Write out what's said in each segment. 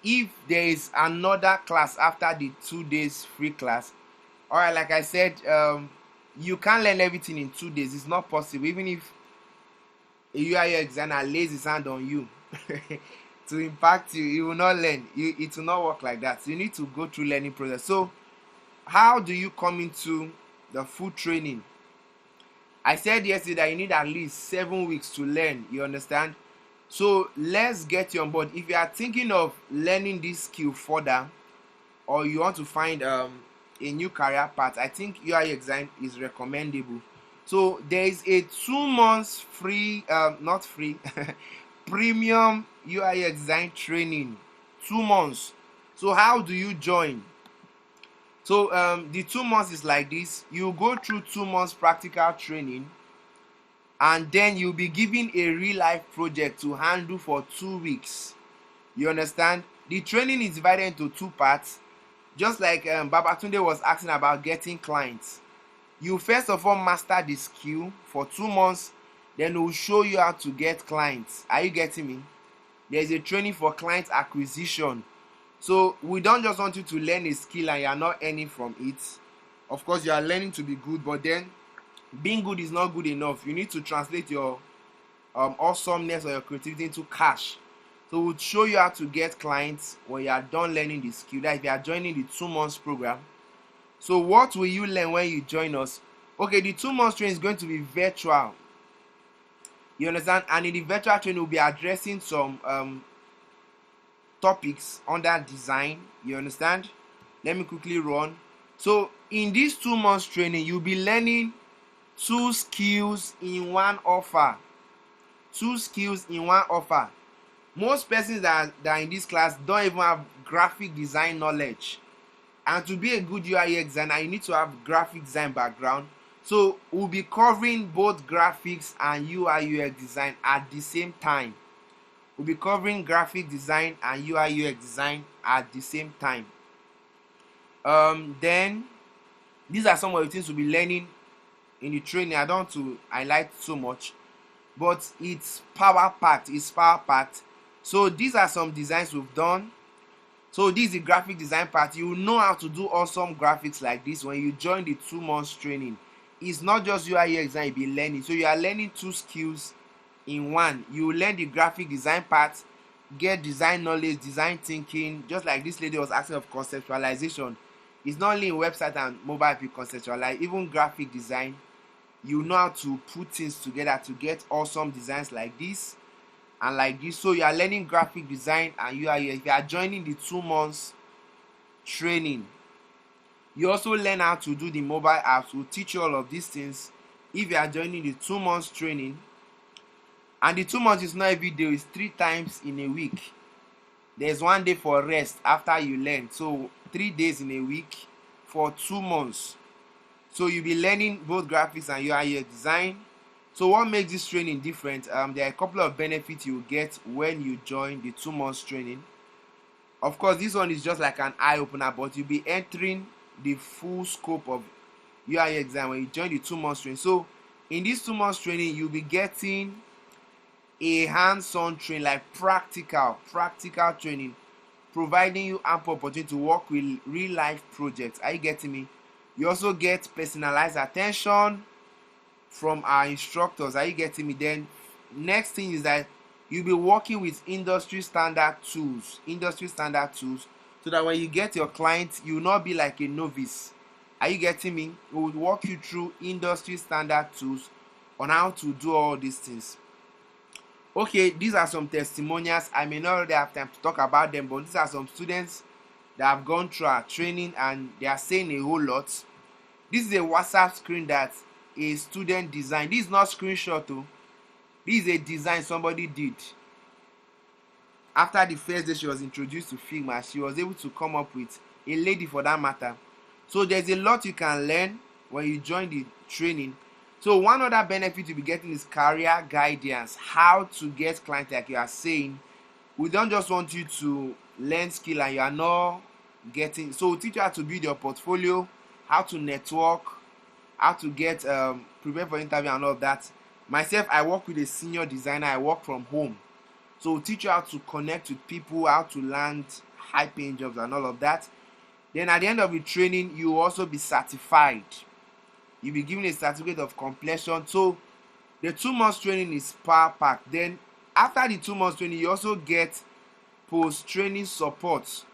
if there is another class after the 2 days free class, all right, like I said, you can't learn everything in 2 days. It's not possible. Even if a UI designer lays his hand on you to impact you, you will not learn. It will not work like that. So you need to go through learning process. So how do you come into the full training? I said yesterday that you need at least 7 weeks to learn. You understand? So let's get you on board. If you are thinking of learning this skill further, or you want to find a new career path, I think UI design is recommendable. So there is a 2 months free, not free, premium UI design training. 2 months. So how do you join? So the 2 months is like this. You go through 2 months practical training, and then you'll be given a real life project to handle for 2 weeks. You understand? The training is divided into two parts. Just like Babatunde was asking about getting clients. You first of all master the skill for 2 months, then we'll show you how to get clients. Are you getting me? There is a training for client acquisition. So we don't just want you to learn a skill and you are not earning from it. Of course, you are learning to be good, but then being good is not good enough. You need to translate your awesomeness or your creativity into cash. So we'll show you how to get clients when you are done learning the skill. That if you are joining the 2 months program. So what will you learn when you join us? Okay, the 2 months training is going to be virtual. You understand? And in the virtual training, we'll be addressing some topics under design. You understand? Let me quickly run. So in this 2 months training, you'll be learning 2 skills in one offer. 2 skills in one offer. Most persons that are in this class don't even have graphic design knowledge. And to be a good UI designer, you need to have graphic design background. So we'll be covering both graphics and UI UX design at the same time. We'll be covering graphic design and UI UX design at the same time. Then these are some of the things we'll be learning in the training. I don't want to highlight so much, but it's power packed. So these are some designs we've done. So this is the graphic design part. You will know how to do awesome graphics like this when you join the 2 months training. It's not just UI UX design you'll be learning. So you are learning 2 skills in one. You will learn the graphic design part, get design knowledge, design thinking, just like this lady was asking of conceptualization. It's not only in website and mobile app you conceptualize, even graphic design. You know how to put things together to get awesome designs like this and like this. So you are learning graphic design and UI UX. If you are joining the 2 months training, you also learn how to do the mobile apps. We'll teach you all of these things if you are joining the 2 months training. And the 2 months is not every day, it's 3 times in a week. There's 1 day for rest after you learn. So 3 days in a week for 2 months. So you'll be learning both graphics and UI UX design. So what makes this training different? There are a couple of benefits you get when you join the 2 months training. Of course, this one is just like an eye opener, but you'll be entering the full scope of UI UX design when you join the 2 months training. So in this 2 months training, you'll be getting a hands-on training, like practical training, providing you ample opportunity to work with real life projects. Are you getting me? You also get personalized attention from our instructors. Are you getting me? Then next thing is that you'll be working with industry standard tools, so that when you get your clients, you will not be like a novice. Are you getting me? We will walk you through industry standard tools on how to do all these things. Okay, these are some testimonials. I may not really have time to talk about them, but these are some students that have gone through our training and they are saying a whole lot. This is a WhatsApp screen that a student designed. This is not screenshot though. This is a design somebody did. After the first day she was introduced to Figma, she was able to come up with, a lady for that matter. So there's a lot you can learn when you join the training. So one other benefit you'll be getting is career guidance, how to get clients like you are saying. We don't just want you to learn skill and you are not getting. So we'll teach you how to build your portfolio, how to network, how to get prepare for interview and all of that. Myself, I work with a senior designer. I work from home. So we'll teach you how to connect with people, how to land high paying jobs and all of that. Then at the end of the training, you will also be certified. You'll be given a certificate of completion. So the 2 months training is power pack. Then after the 2 months training, you also get post training support.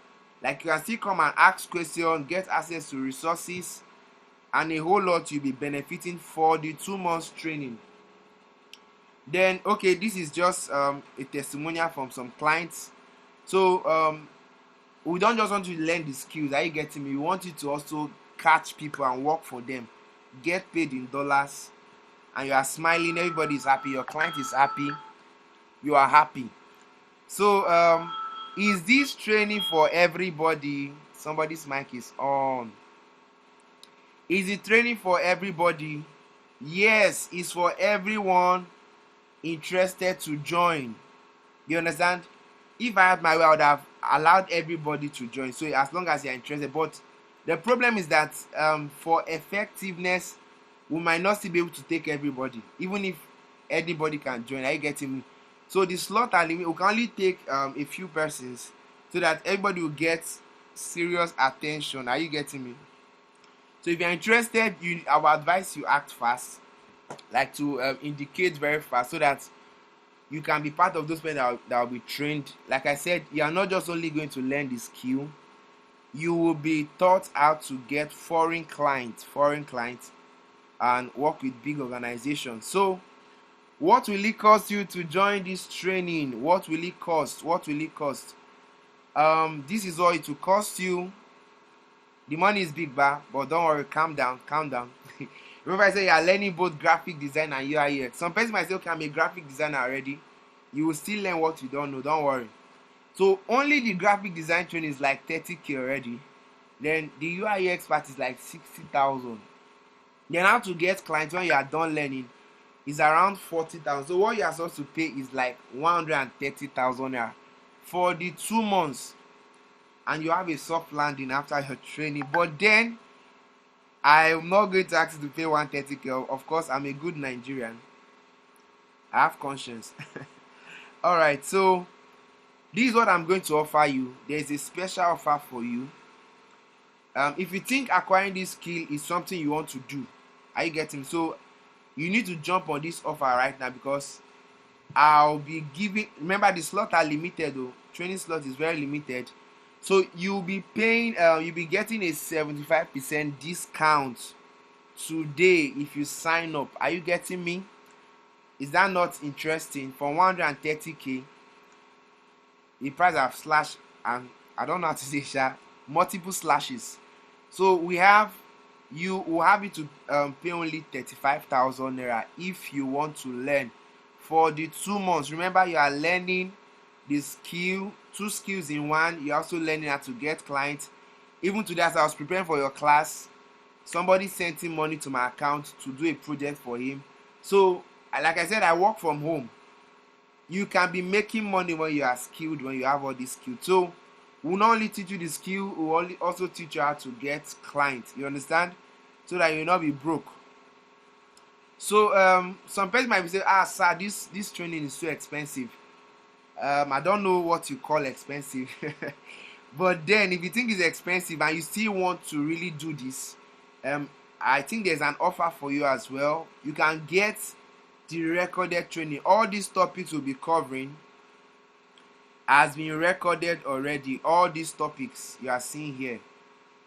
Like you can still come and ask questions, get access to resources, and a whole lot you'll be benefiting for the 2 months training. Then okay, this is just a testimonial from some clients. So we don't just want you to learn the skills. Are you getting me? We want you to also catch people and work for them, get paid in dollars, and you are smiling. Everybody is happy. Your client is happy. You are happy. So is this training for everybody? Somebody's mic is on. Is it training for everybody? Yes, it's for everyone interested to join. You understand? If I had my way, I would have allowed everybody to join. So as long as you're interested. But the problem is that for effectiveness, we might not still be able to take everybody, even if anybody can join. Are you getting me? So the slot are limited. We can only take a few persons so that everybody will get serious attention. Are you getting me? So if you're interested, I will advise you act fast, like to indicate very fast, so that you can be part of those people that will be trained. Like I said, you are not just only going to learn the skill, you will be taught how to get foreign clients, and work with big organizations. So what will it cost you to join this training? What will it cost? This is all it will cost you. The money is big, but don't worry, calm down. Remember I said you are learning both graphic design and UI UX. Some person might say, okay, I'm a graphic designer already. You will still learn what you don't know, don't worry. So only the graphic design training is like 30K already. Then the UI UX part is like 60,000. Then how to get clients when you are done learning is around 40,000. So what you are supposed to pay is like 130,000 naira for the 2 months, and you have a soft landing after your training. But then I'm not going to ask you to pay 130K. Of course, I'm a good Nigerian. I have conscience. Alright, so this is what I'm going to offer you. There's a special offer for you. If you think acquiring this skill is something you want to do, are you getting? So you need to jump on this offer right now, because I'll be giving, remember the slots are limited though. Training slot is very limited. So you'll be paying, you'll be getting a 75% discount today if you sign up. Are you getting me? Is that not interesting? From 130K, the price have slashed, and I don't know how to say multiple slashes. So you will have it to pay only 35,000 naira if you want to learn for the 2 months. Remember, you are learning the skill, 2 skills in one. You're also learning how to get clients. Even today, as I was preparing for your class, somebody sent in money to my account to do a project for him. So like I said, I work from home. You can be making money when you are skilled, when you have all these skills. So we'll not only teach you the skill, we'll also teach you how to get clients. You understand? So that you'll not be broke. So some people might be saying, sir, this training is so expensive. I don't know what you call expensive. But then if you think it's expensive and you still want to really do this, I think there's an offer for you as well. You can get the recorded training. All these topics we'll be covering has been recorded already. All these topics you are seeing here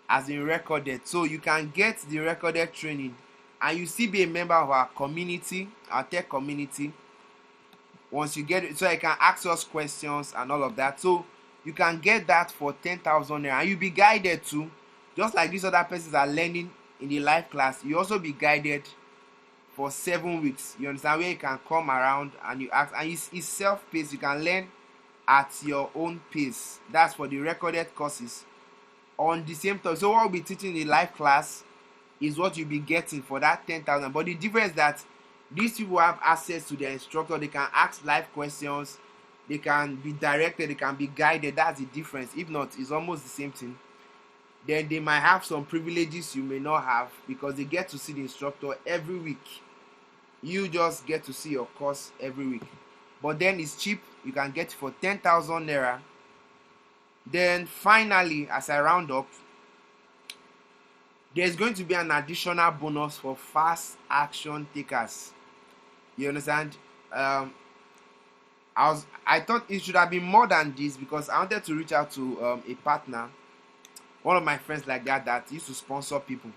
has been recorded. So you can get the recorded training and you still be a member of our community, our tech community. Once you get it, so you can ask us questions and all of that. So you can get that for 10,000 naira, and you'll be guided too, just like these other persons are learning in the live class. You also be guided for 7 weeks. You understand, where you can come around and you ask, and it's self-paced. You can learn at your own pace. That's for the recorded courses on the same time. So what we'll be teaching in the live class is what you'll be getting for that 10,000. But the difference is that these people have access to their instructor. They can ask live questions. They can be directed. They can be guided. That's the difference. If not, it's almost the same thing. Then they might have some privileges you may not have, because they get to see the instructor every week. You just get to see your course every week. But then it's cheap. You can get it for 10,000 naira. Then finally, as I round up, there's going to be an additional bonus for fast action takers. You understand? I thought it should have been more than this because I wanted to reach out to a partner, one of my friends like that used to sponsor people.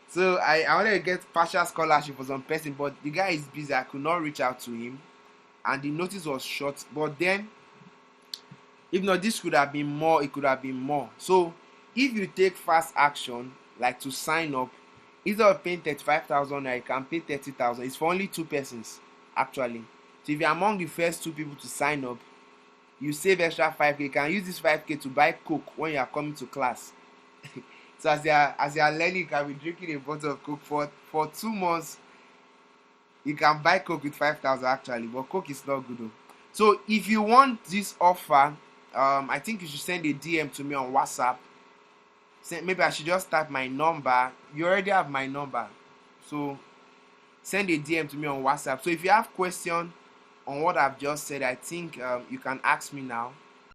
So I wanted to get partial scholarship for some person, but the guy is busy. I could not reach out to him, and the notice was short. But then, if not, this could have been more. It could have been more. So if you take fast action, like to sign up, instead of paying 35,000, you can pay 30,000. It's for only 2 persons actually. So if you're among the first 2 people to sign up, you save extra 5k. You can use this 5k to buy coke when you are coming to class. So as you are learning, you can be drinking a bottle of coke for 2 months. You can buy coke with 5,000 actually, but coke is not good though. So if you want this offer, I think you should send a DM to me on WhatsApp. Maybe I should just type my number. You already have my number, so send a DM to me on WhatsApp. So if you have question on what I've just said, I think you can ask me now.